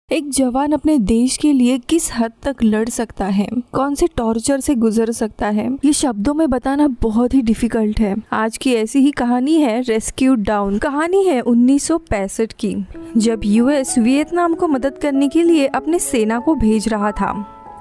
एक जवान अपने देश के लिए किस हद तक लड़ सकता है, कौन से टॉर्चर से गुजर सकता है, ये शब्दों में बताना बहुत ही डिफिकल्ट है। आज की ऐसी ही कहानी है रेस्क्यू डाउन। कहानी है 1965 की, जब यूएस वियतनाम को मदद करने के लिए अपने सेना को भेज रहा था।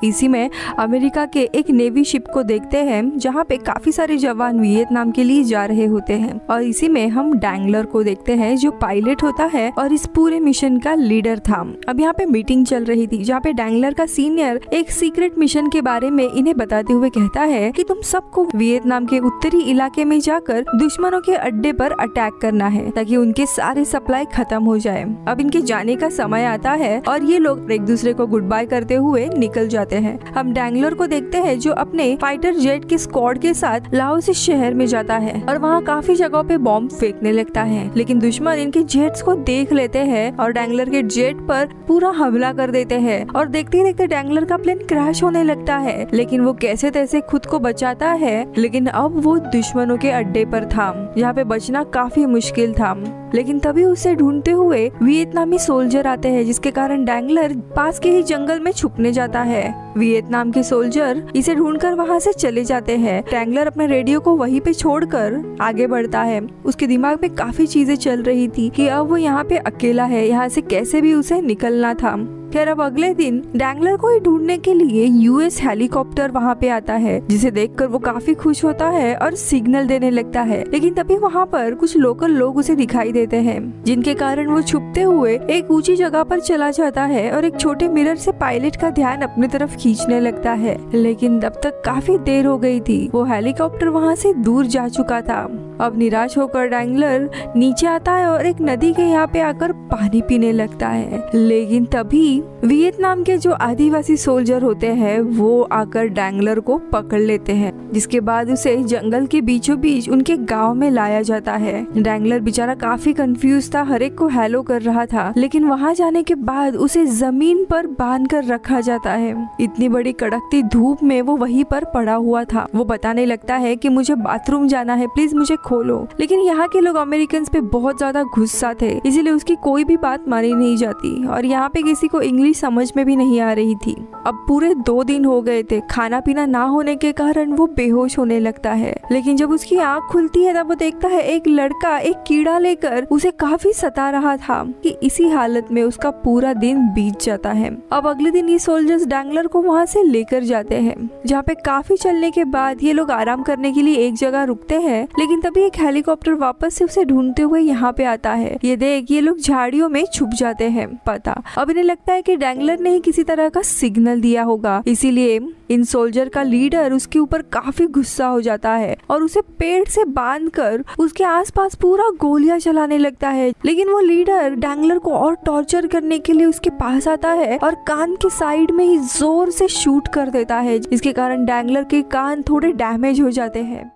इसी में अमेरिका के एक नेवी शिप को देखते हैं जहाँ पे काफी सारे जवान वियतनाम के लिए जा रहे होते हैं। और इसी में हम डैंगलर को देखते हैं जो पायलट होता है और इस पूरे मिशन का लीडर था। अब यहाँ पे मीटिंग चल रही थी जहाँ पे डैंगलर का सीनियर एक सीक्रेट मिशन के बारे में इन्हें बताते हुए कहता है कि तुम सबको वियतनाम के उत्तरी इलाके में जाकर दुश्मनों के अड्डे पर अटैक करना है ताकि उनके सारे सप्लाई खत्म हो जाए। अब इनके जाने का समय आता है और ये लोग एक दूसरे को गुड बाय करते हुए निकल जाते हैं। हम डैंगलर को देखते हैं जो अपने फाइटर जेट के स्क्वाड के साथ लाओस शहर में जाता है और वहाँ काफी जगहों पे बॉम्ब फेंकने लगता है, लेकिन दुश्मन इनके जेट्स को देख लेते हैं और डैंगलर के जेट पर पूरा हमला कर देते हैं। और देखते ही देखते डैंगलर का प्लेन क्रैश होने लगता है, लेकिन वो कैसे तैसे खुद को बचाता है। लेकिन अब वो दुश्मनों के अड्डे पर था जहाँ पे बचना काफी मुश्किल था। लेकिन तभी उसे ढूंढते हुए वियतनामी सोल्जर आते हैं, जिसके कारण डैंगलर पास के ही जंगल में छुपने जाता है। वियतनाम के सोल्जर इसे ढूंढकर वहां से चले जाते हैं। डैंगलर अपने रेडियो को वहीं पे छोड़कर आगे बढ़ता है। उसके दिमाग में काफी चीजें चल रही थी कि अब वो यहाँ पे अकेला है, यहाँ से कैसे भी उसे निकलना था। खैर अब अगले दिन डैंगलर को ही ढूंढने के लिए यूएस हेलीकॉप्टर वहाँ पे आता है, जिसे देखकर वो काफी खुश होता है और सिग्नल देने लगता है। लेकिन तभी वहाँ पर कुछ लोकल लोग उसे दिखाई देते हैं, जिनके कारण वो छुपते हुए एक ऊंची जगह पर चला जाता है और एक छोटे मिरर से पायलट का ध्यान अपनी तरफ खींचने लगता है। लेकिन तब तक काफी देर हो गई थी, वो हेलीकॉप्टर वहाँ से दूर जा चुका था। अब निराश होकर डैंगलर नीचे आता है और एक नदी के यहाँ पे आकर पानी पीने लगता है। लेकिन तभी वियतनाम के जो आदिवासी सोल्जर होते हैं वो आकर डैंगलर को पकड़ लेते हैं, जिसके बाद उसे जंगल के बीचों बीच उनके गांव में लाया जाता है। डैंगलर बेचारा काफी कंफ्यूज था, हर एक को हेलो कर रहा था, लेकिन वहां जाने के बाद उसे जमीन पर बांध कर रखा जाता है। इतनी बड़ी कड़कती धूप में वो वहीं पर पड़ा हुआ था। वो बताने लगता है कि मुझे बाथरूम जाना है, प्लीज मुझे खोलो। लेकिन यहाँ के लोग अमेरिकन पे बहुत ज्यादा गुस्सा थे, इसीलिए उसकी कोई भी बात मानी नहीं जाती और यहाँ पे किसी को इंग्लिश समझ में भी नहीं आ रही थी। अब पूरे 2 दिन हो गए थे, खाना पीना ना होने के कारण वो बेहोश होने लगता है। लेकिन जब उसकी आंख खुलती है तब वो देखता है एक लड़का एक कीड़ा लेकर उसे काफी सता रहा था। कि इसी हालत में उसका पूरा दिन बीत जाता है। अब अगले दिन ये सोल्जर्स डैंगलर को वहाँ से लेकर जाते हैं, जहाँ पे काफी चलने के बाद ये लोग आराम करने के लिए एक जगह रुकते हैं। लेकिन तभी एक हेलीकॉप्टर वापस से उसे ढूंढते हुए यहाँ पे आता है। ये देख ये लोग झाड़ियों में छुप जाते हैं। पता अब इन्हें लगता है कि डैंगलर ने ही किसी तरह का सिग्नल दिया होगा, इसीलिए इन सोल्जर का लीडर उसके ऊपर काफी गुस्सा हो जाता है और उसे पेड़ से बांधकर उसके आसपास पूरा गोलियां चलाने लगता है। लेकिन वो लीडर डैंगलर को और टॉर्चर करने के लिए उसके पास आता है और कान के साइड में ही जोर से शूट कर देता है, जिसके कारण डैंगलर के कान थोड़े डैमेज हो जाते हैं।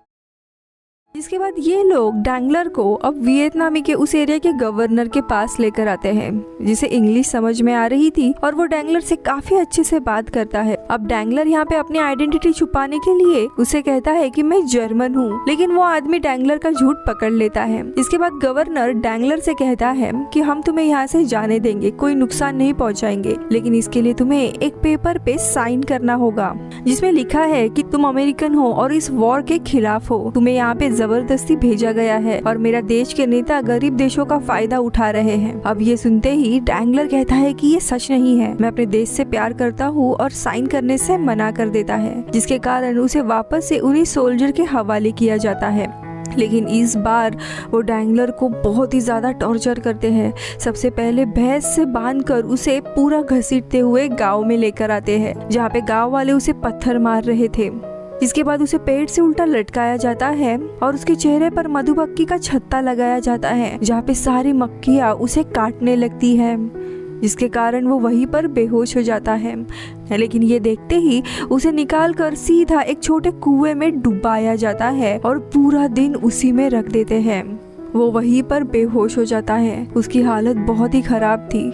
इसके बाद ये लोग डैंगलर को अब वियतनामी के उस एरिया के गवर्नर के पास लेकर आते हैं, जिसे इंग्लिश समझ में आ रही थी और वो डैंगलर से काफी अच्छे से बात करता है। अब डैंगलर यहाँ पे अपनी आइडेंटिटी छुपाने के लिए उसे कहता है कि मैं जर्मन हूँ, लेकिन वो आदमी डैंगलर का झूठ पकड़ लेता है। इसके बाद गवर्नर डैंगलर से कहता है कि हम तुम्हें यहाँ से जाने देंगे, कोई नुकसान नहीं पहुँचाएंगे, लेकिन इसके लिए तुम्हें एक पेपर पे साइन करना होगा जिसमें लिखा है कि तुम अमेरिकन हो और इस वॉर के खिलाफ हो, तुम्हें यहाँ पे जबरदस्ती भेजा गया है और मेरा देश के नेता गरीब देशों का फायदा उठा रहे हैं। अब ये सुनते ही डैंगलर कहता है कि ये सच नहीं है, मैं अपने देश से प्यार करता हूँ और साइन करने से मना कर देता है, जिसके कारण उसे वापस से उन्हीं सोल्जर के हवाले किया जाता है। लेकिन इस बार वो डैंगलर को बहुत ही ज्यादा टॉर्चर करते हैं। सबसे पहले भैंस से बांधकर उसे पूरा घसीटते हुए गांव में लेकर आते हैं, जहाँ पे गांव वाले उसे पत्थर मार रहे थे। इसके बाद उसे पेड़ से उल्टा लटकाया जाता है और उसके चेहरे पर मधुमक्खी का छत्ता लगाया जाता है, जहाँ पे सारी मक्खियाँ उसे काटने लगती है, जिसके कारण वो वहीं पर बेहोश हो जाता है। लेकिन ये देखते ही उसे निकालकर सीधा एक छोटे कुएं में डुबाया जाता है और पूरा दिन उसी में रख देते हैं। वो वहीं पर बेहोश हो जाता है। उसकी हालत बहुत ही खराब थी।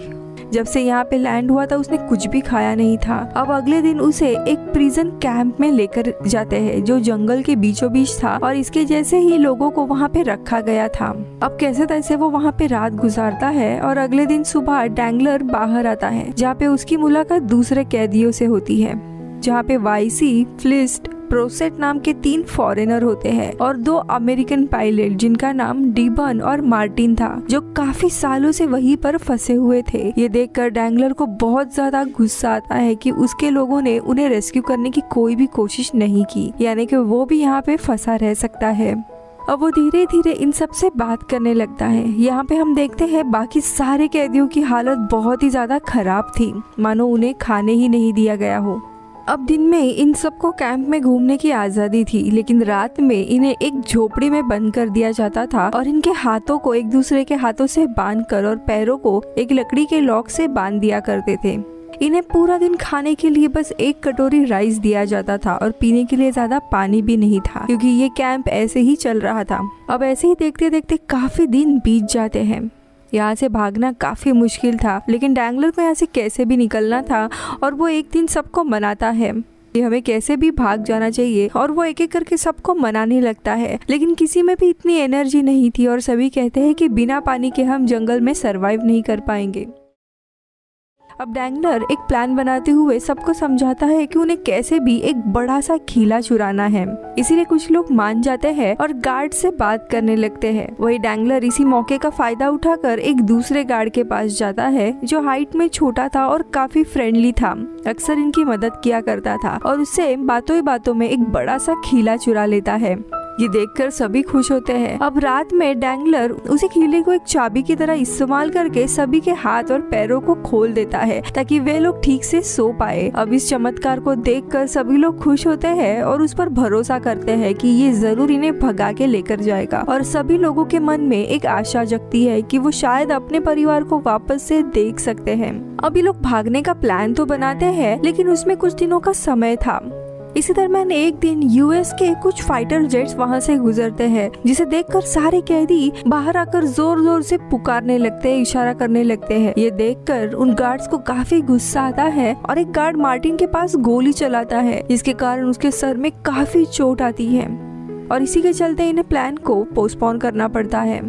जब से यहाँ पे लैंड हुआ था उसने कुछ भी खाया नहीं था। अब अगले दिन उसे एक प्रिजन कैंप में लेकर जाते हैं जो जंगल के बीचों बीच था और इसके जैसे ही लोगों को वहाँ पे रखा गया था। अब कैसे तैसे वो वहाँ पे रात गुजारता है और अगले दिन सुबह डैंगलर बाहर आता है जहाँ पे उसकी मुलाकात दूसरे कैदियों से होती है, जहाँ पे वाइसी, फ्लिस्ट, प्रोसेट नाम के 3 फॉरेनर होते हैं और 2 अमेरिकन पायलट जिनका नाम डिबन और मार्टिन था, जो काफी सालों से वहीं पर फंसे हुए थे। ये देखकर डैंगलर को बहुत ज्यादा गुस्सा आता है कि उसके लोगों ने उन्हें रेस्क्यू करने की कोई भी कोशिश नहीं की, यानी कि वो भी यहाँ पे फंसा रह सकता है। अब वो धीरे धीरे इन सब से बात करने लगता है। यहाँ पे हम देखते हैं बाकी सारे कैदियों की हालत बहुत ही ज्यादा खराब थी, मानो उन्हें खाने ही नहीं दिया गया हो। अब दिन में इन सबको कैंप में घूमने की आज़ादी थी, लेकिन रात में इन्हें एक झोपड़ी में बंद कर दिया जाता था और इनके हाथों को एक दूसरे के हाथों से बांधकर और पैरों को एक लकड़ी के लॉक से बांध दिया करते थे। इन्हें पूरा दिन खाने के लिए बस 1 कटोरी राइस दिया जाता था और पीने के लिए ज्यादा पानी भी नहीं था, क्योंकि ये कैंप ऐसे ही चल रहा था। अब ऐसे ही देखते देखते काफी दिन बीत जाते हैं। यहाँ से भागना काफी मुश्किल था, लेकिन डैंगलर को यहाँ से कैसे भी निकलना था और वो एक दिन सबको मनाता है कि हमें कैसे भी भाग जाना चाहिए और वो एक एक करके सबको मनाने लगता है, लेकिन किसी में भी इतनी एनर्जी नहीं थी और सभी कहते हैं कि बिना पानी के हम जंगल में सरवाइव नहीं कर पाएंगे। अब डैंगलर एक प्लान बनाते हुए सबको समझाता है कि उन्हें कैसे भी एक बड़ा सा खीला चुराना है। इसीलिए कुछ लोग मान जाते हैं और गार्ड से बात करने लगते हैं। वही डैंगलर इसी मौके का फायदा उठाकर एक दूसरे गार्ड के पास जाता है जो हाइट में छोटा था और काफी फ्रेंडली था, अक्सर इनकी मदद किया करता था और उससे बातों ही बातों में एक बड़ा सा खीला चुरा लेता है। ये देखकर सभी खुश होते हैं। अब रात में डैंगलर उसी खीले को एक चाबी की तरह इस्तेमाल करके सभी के हाथ और पैरों को खोल देता है ताकि वे लोग ठीक से सो पाए। अब इस चमत्कार को देखकर सभी लोग खुश होते हैं और उस पर भरोसा करते हैं कि ये जरूर इन्हें भगा के लेकर जाएगा और सभी लोगों के मन में एक आशा जगती है कि वो शायद अपने परिवार को वापस से देख सकते हैं। अब ये लोग भागने का प्लान तो बनाते हैं, लेकिन उसमें कुछ दिनों का समय था। इसी दरम्यान एक दिन यूएस के कुछ फाइटर जेट्स वहां से गुजरते हैं, जिसे देखकर सारे कैदी बाहर आकर जोर जोर से पुकारने लगते हैं, इशारा करने लगते हैं। ये देखकर उन गार्ड्स को काफी गुस्सा आता है और एक गार्ड मार्टिन के पास गोली चलाता है, जिसके कारण उसके सर में काफी चोट आती है और इसी के चलते इन्हें प्लान को पोस्टपोन करना पड़ता है।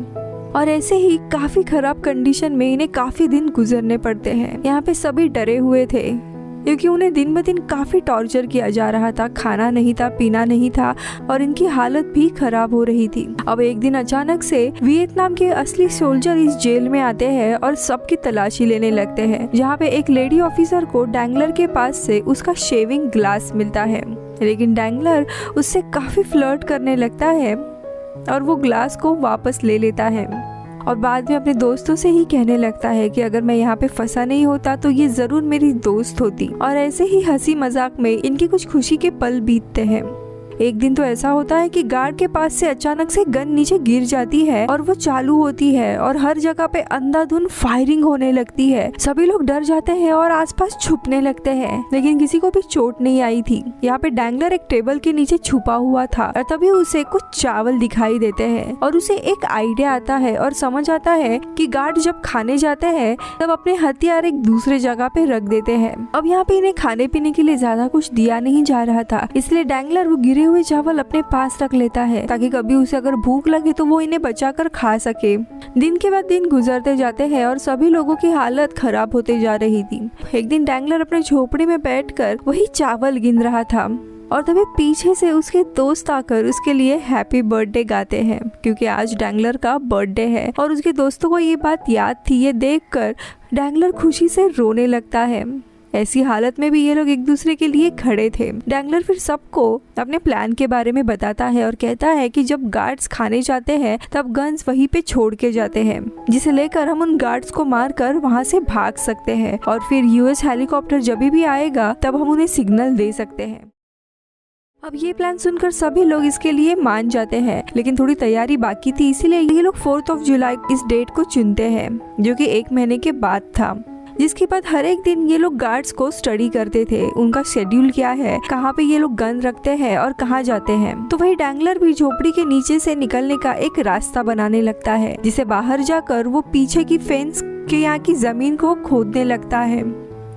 और ऐसे ही काफी खराब कंडीशन में इन्हें काफी दिन गुजरने पड़ते हैं। यहाँ पे सभी डरे हुए थे क्योंकि उन्हें दिन ब दिन काफी टॉर्चर किया जा रहा था, खाना नहीं था, पीना नहीं था और इनकी हालत भी खराब हो रही थी। अब एक दिन अचानक से वियतनाम के असली सोल्जर इस जेल में आते हैं और सबकी तलाशी लेने लगते हैं, जहाँ पे एक लेडी ऑफिसर को डैंगलर के पास से उसका शेविंग ग्लास मिलता है, लेकिन डैंगलर उससे काफी फ्लर्ट करने लगता है और वो ग्लास को वापस ले लेता है और बाद में अपने दोस्तों से ही कहने लगता है कि अगर मैं यहाँ पे फंसा नहीं होता तो ये जरूर मेरी दोस्त होती। और ऐसे ही हंसी मजाक में इनकी कुछ खुशी के पल बीतते हैं। एक दिन तो ऐसा होता है कि गार्ड के पास से अचानक से गन नीचे गिर जाती है और वो चालू होती है और हर जगह पे अंधाधुंध फायरिंग होने लगती है। सभी लोग डर जाते हैं और आसपास छुपने लगते हैं, लेकिन किसी को भी चोट नहीं आई थी। यहाँ पे डैंगलर एक टेबल के नीचे छुपा हुआ था और तभी उसे कुछ चावल दिखाई देते हैं और उसे एक आइडिया आता है और समझ आता है कि गार्ड जब खाने जाते हैं तब अपने हथियार एक दूसरे जगह पे रख देते हैं। अब यहाँ पे इन्हें खाने पीने के लिए ज्यादा कुछ दिया नहीं जा रहा था, इसलिए डैंगलर वो गिरे हुए चावल अपने पास रख लेता है ताकि कभी उसे अगर भूख लगे तो वो इन्हें बचाकर खा सके। दिन के बाद दिन गुजरते जाते हैं और सभी लोगों की हालत खराब होते जा रही थी। एक दिन डैंगलर अपने झोपड़ी में बैठकर वही चावल गिन रहा था और तभी पीछे से उसके दोस्त आकर उसके लिए हैप्पी बर्थडे गाते हैं, क्योंकि आज डैंगलर का बर्थडे है और उसके दोस्तों को ये बात याद थी। ये देखकर डैंगलर खुशी से रोने लगता है। ऐसी हालत में भी ये लोग एक दूसरे के लिए खड़े थे। डैंगलर फिर सबको अपने प्लान के बारे में बताता है और कहता है कि जब गार्ड्स खाने जाते हैं तब गन्स वहीं पे छोड़ के जाते हैं, जिसे लेकर हम उन गार्ड्स को मारकर वहां से भाग सकते हैं और फिर यूएस हेलीकॉप्टर जब भी आएगा तब हम उन्हें सिग्नल दे सकते हैं। अब ये प्लान सुनकर सभी लोग इसके लिए मान जाते हैं, लेकिन थोड़ी तैयारी बाकी थी, इसीलिए ये लोग 4 जुलाई इस डेट को चुनते हैं, जो कि 1 महीने के बाद था। जिसके बाद हर एक दिन ये लोग गार्ड्स को स्टडी करते थे, उनका शेड्यूल क्या है, कहाँ पे ये लोग गन रखते हैं और कहाँ जाते हैं। तो वही डैंगलर भी झोपड़ी के नीचे से निकलने का एक रास्ता बनाने लगता है, जिसे बाहर जाकर वो पीछे की फेंस के यहाँ की जमीन को खोदने लगता है।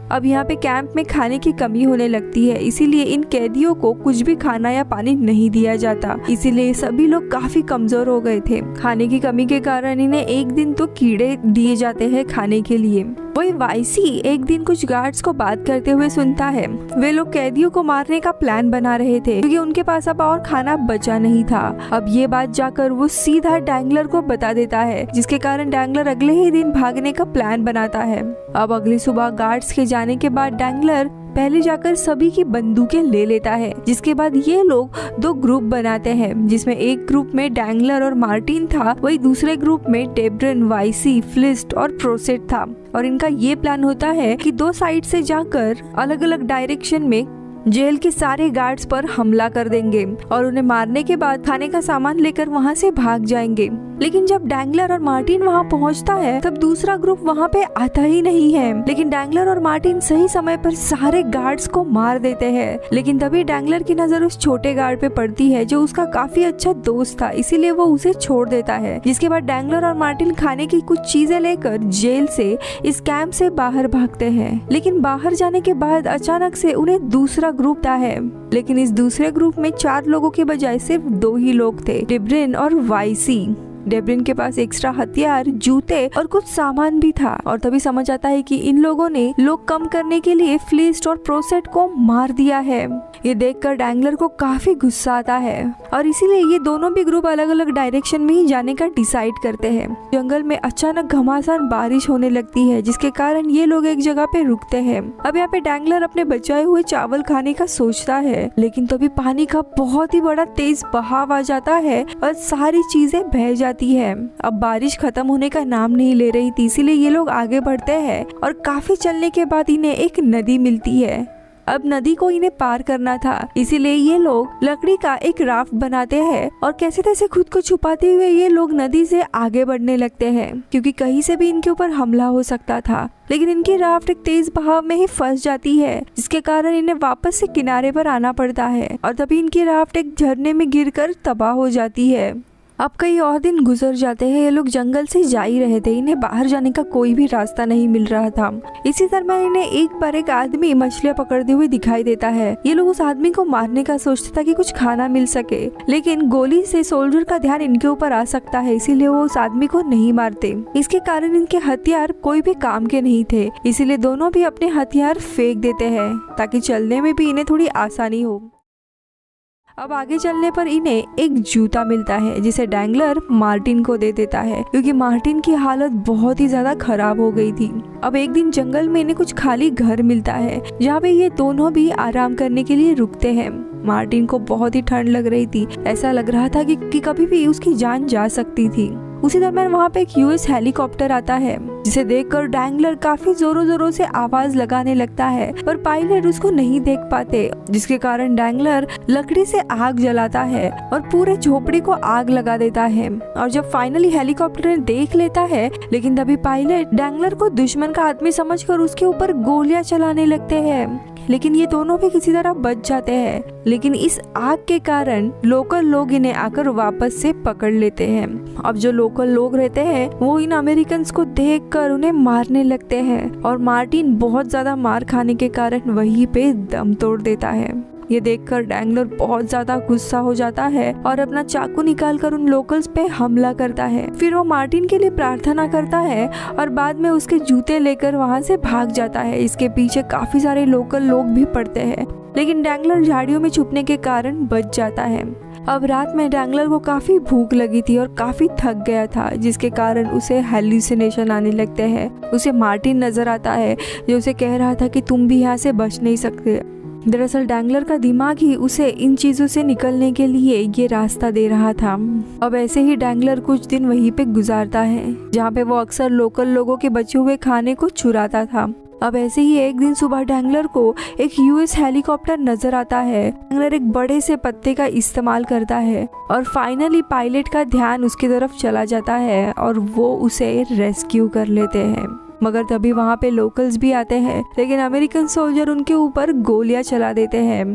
अब यहाँ पे कैंप में खाने की कमी होने लगती है, इसीलिए इन कैदियों को कुछ भी खाना या पानी नहीं दिया जाता। इसीलिए सभी लोग काफी कमजोर हो गए थे। खाने की कमी के कारण इन्हें एक दिन तो कीड़े दिए जाते हैं खाने के लिए। वही वाइसी एक दिन कुछ गार्ड्स को बात करते हुए सुनता है। वे लोग कैदियों को मारने का प्लान बना रहे थे क्योंकि उनके पास अब और खाना बचा नहीं था। अब ये बात जाकर वो सीधा डैंगलर को बता देता है, जिसके कारण डैंगलर अगले ही दिन भागने का प्लान बनाता है। अब अगली सुबह गार्ड्स के जाने के बाद डैंगलर पहले जाकर सभी की बंदूकें ले लेता है, जिसके बाद ये लोग दो ग्रुप बनाते हैं, जिसमें एक ग्रुप में डैंगलर और मार्टिन था, वही दूसरे ग्रुप में डेब्रन, वाइसी, फ्लिस्ट और प्रोसेट था। और इनका ये प्लान होता है कि दो साइड से जाकर अलग अलग डायरेक्शन में जेल के सारे गार्ड्स पर हमला कर देंगे और उन्हें मारने के बाद खाने का सामान लेकर वहाँ से भाग जाएंगे। लेकिन जब डैंगलर और मार्टिन वहाँ पहुँचता है तब दूसरा ग्रुप वहाँ पे आता ही नहीं है। लेकिन डैंगलर और मार्टिन सही समय पर सारे गार्ड्स को मार देते हैं। लेकिन तभी डैंगलर की नजर उस छोटे गार्ड पे पड़ती है जो उसका काफी अच्छा दोस्त था, इसीलिए वो उसे छोड़ देता है। जिसके बाद डैंगलर और मार्टिन खाने की कुछ चीजें लेकर जेल से इस कैंप से बाहर भागते हैं। लेकिन बाहर जाने के बाद अचानक से उन्हें दूसरा ग्रुप था है। लेकिन इस दूसरे ग्रुप में 4 लोगों के बजाय सिर्फ 2 ही लोग थे, डेब्रिन और वाइसी। डेब्रिन के पास एक्स्ट्रा हथियार, जूते और कुछ सामान भी था और तभी समझ आता है कि इन लोगों ने लोग कम करने के लिए फ्लिस्ट और प्रोसेट को मार दिया है। ये देखकर डैंगलर को काफी गुस्सा आता है और इसीलिए ये दोनों भी ग्रुप अलग अलग डायरेक्शन में ही जाने का डिसाइड करते हैं। जंगल में अचानक घमासान बारिश होने लगती है, जिसके कारण ये लोग एक जगह पे रुकते हैं। अब यहाँ पे डैंगलर अपने बचाए हुए चावल खाने का सोचता है, लेकिन तभी पानी का बहुत ही बड़ा तेज बहाव आ जाता है और सारी चीजें बह जाती है। अब बारिश खत्म होने का नाम नहीं ले रही थी, इसीलिए ये लोग आगे बढ़ते हैं और काफी चलने के बाद इन्हें एक नदी मिलती है। अब नदी को इन्हें पार करना था, इसीलिए ये लोग लकड़ी का एक राफ्ट बनाते हैं और कैसे तैसे खुद को छुपाते हुए ये लोग नदी से आगे बढ़ने लगते हैं, क्योंकि कहीं से भी इनके ऊपर हमला हो सकता था। लेकिन इनकी राफ्ट एक तेज बहाव में ही फंस जाती है, जिसके कारण इन्हें वापस से किनारे पर आना पड़ता है और तभी इनकी राफ्ट एक झरने में गिरकर तबाह हो जाती है। अब कई और दिन गुजर जाते हैं। ये लोग जंगल से जा ही रहे थे, इन्हें बाहर जाने का कोई भी रास्ता नहीं मिल रहा था। इसी दरम्यान इन्हें एक बार एक आदमी मछलियां पकड़ते हुए दिखाई देता है। ये लोग उस आदमी को मारने का सोचते ताकि कुछ खाना मिल सके, लेकिन गोली से सोल्जर का ध्यान इनके ऊपर आ सकता है, इसीलिए वो उस आदमी को नहीं मारते। इसके कारण इनके हथियार कोई भी काम के नहीं थे, इसीलिए दोनों भी अपने हथियार फेंक देते हैं ताकि चलने में भी इन्हें थोड़ी आसानी हो। अब आगे चलने पर इन्हें एक जूता मिलता है, जिसे डैंगलर मार्टिन को दे देता है, क्योंकि मार्टिन की हालत बहुत ही ज्यादा खराब हो गई थी। अब एक दिन जंगल में इन्हें कुछ खाली घर मिलता है, जहाँ पे ये दोनों भी आराम करने के लिए रुकते हैं। मार्टिन को बहुत ही ठंड लग रही थी, ऐसा लग रहा था कि कभी भी उसकी जान जा सकती थी। उसी दरम्यान वहाँ पे एक यूएस हेलीकॉप्टर आता है, जिसे देखकर डैंगलर काफी जोरों जोरों से आवाज लगाने लगता है, पर पायलट उसको नहीं देख पाते, जिसके कारण डैंगलर लकड़ी से आग जलाता है और पूरे झोपड़ी को आग लगा देता है। और जब फाइनली हेलीकॉप्टर देख लेता है, लेकिन तभी पायलट डैंगलर को दुश्मन का आदमी समझकर उसके ऊपर गोलियां चलाने लगते हैं। लेकिन ये दोनों भी किसी तरह बच जाते हैं, लेकिन इस आग के कारण लोकल लोग इन्हें आकर वापस से पकड़ लेते हैं। अब जो लोकल लोग रहते हैं वो इन अमेरिकन को देखकर उन्हें मारने लगते हैं और मार्टिन बहुत ज्यादा मार खाने के कारण वहीं पे दम तोड़ देता है। ये देखकर डैंगलर बहुत ज्यादा गुस्सा हो जाता है और अपना चाकू निकालकर उन लोकल्स पे हमला करता है। फिर वो मार्टिन के लिए प्रार्थना करता है और बाद में उसके जूते लेकर वहाँ से भाग जाता है। इसके पीछे काफी सारे लोकल लोग भी पड़ते हैं, लेकिन डैंगलर झाड़ियों में छुपने के कारण बच जाता है। अब रात में डैंगलर को काफी भूख लगी थी और काफी थक गया था, जिसके कारण उसे हेल्यूसिनेशन आने लगते हैं। उसे मार्टिन नजर आता है जो उसे कह रहा था कि तुम भी यहाँ से बच नहीं सकते। दरअसल डैंगलर का दिमाग ही उसे इन चीजों से निकलने के लिए ये रास्ता दे रहा था। अब ऐसे ही डैंगलर कुछ दिन वहीं पे गुजारता है, जहाँ पे वो अक्सर लोकल लोगों के बचे हुए खाने को चुराता था। अब ऐसे ही एक दिन सुबह डैंगलर को एक यूएस हेलीकॉप्टर नजर आता है। डैंगलर एक बड़े से पत्ते का इस्तेमाल करता है और फाइनली पायलट का ध्यान उसकी तरफ चला जाता है और वो उसे रेस्क्यू कर लेते हैं। मगर तभी वहाँ पे लोकल्स भी आते हैं, लेकिन अमेरिकन सोल्जर उनके ऊपर गोलियां चला देते हैं।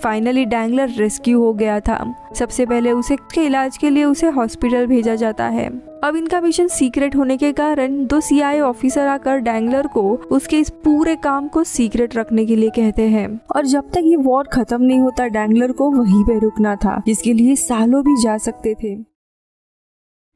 फाइनली डैंगलर रेस्क्यू हो गया था। सबसे पहले उसे के इलाज के लिए उसे हॉस्पिटल भेजा जाता है। अब इनका मिशन सीक्रेट होने के कारण 2 CIA ऑफिसर आकर डैंगलर को उसके इस पूरे काम को सीक्रेट रखने के लिए कहते हैं और जब तक ये वॉर खत्म नहीं होता डैंगलर को वहीं पे रुकना था, जिसके लिए सालों भी जा सकते थे।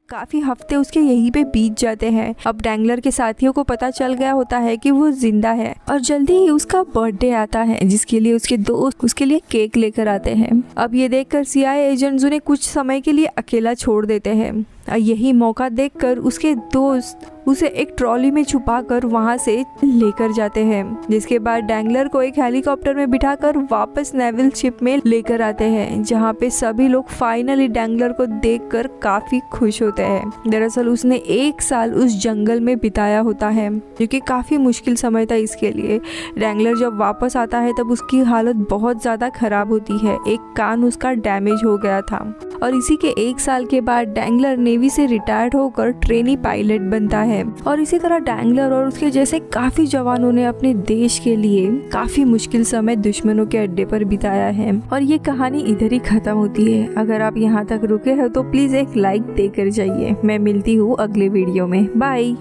काफी हफ्ते उसके यहीं पे बीत जाते हैं। अब डैंगलर के साथियों को पता चल गया होता है कि वो जिंदा है और जल्दी ही उसका बर्थडे आता है, जिसके लिए उसके दोस्त उसके लिए केक लेकर आते हैं। अब ये देखकर CIA एजेंट्स उन्हें कुछ समय के लिए अकेला छोड़ देते हैं। यही मौका देखकर उसके दोस्त उसे एक ट्रॉली में छुपाकर वहां से लेकर जाते हैं, जिसके बाद डैंगलर को एक हेलीकॉप्टर में बिठाकर वापस नेवल शिप में लेकर आते हैं, जहां पे सभी लोग फाइनली डैंगलर को देखकर काफी खुश होते हैं। दरअसल उसने 1 साल उस जंगल में बिताया होता है, जो कि काफी मुश्किल समय था इसके लिए। डैंगलर जब वापस आता है तब उसकी हालत बहुत ज्यादा खराब होती है, एक कान उसका डैमेज हो गया था और इसी के 1 साल के बाद डैंगलर नेवी से रिटायर्ड होकर ट्रेनी पायलट बनता है। और इसी तरह डैंगलर और उसके जैसे काफी जवानों ने अपने देश के लिए काफी मुश्किल समय दुश्मनों के अड्डे पर बिताया है। और ये कहानी इधर ही खत्म होती है। अगर आप यहाँ तक रुके हो तो प्लीज एक लाइक देकर जाइए। मैं मिलती हूँ अगले वीडियो में। बाय।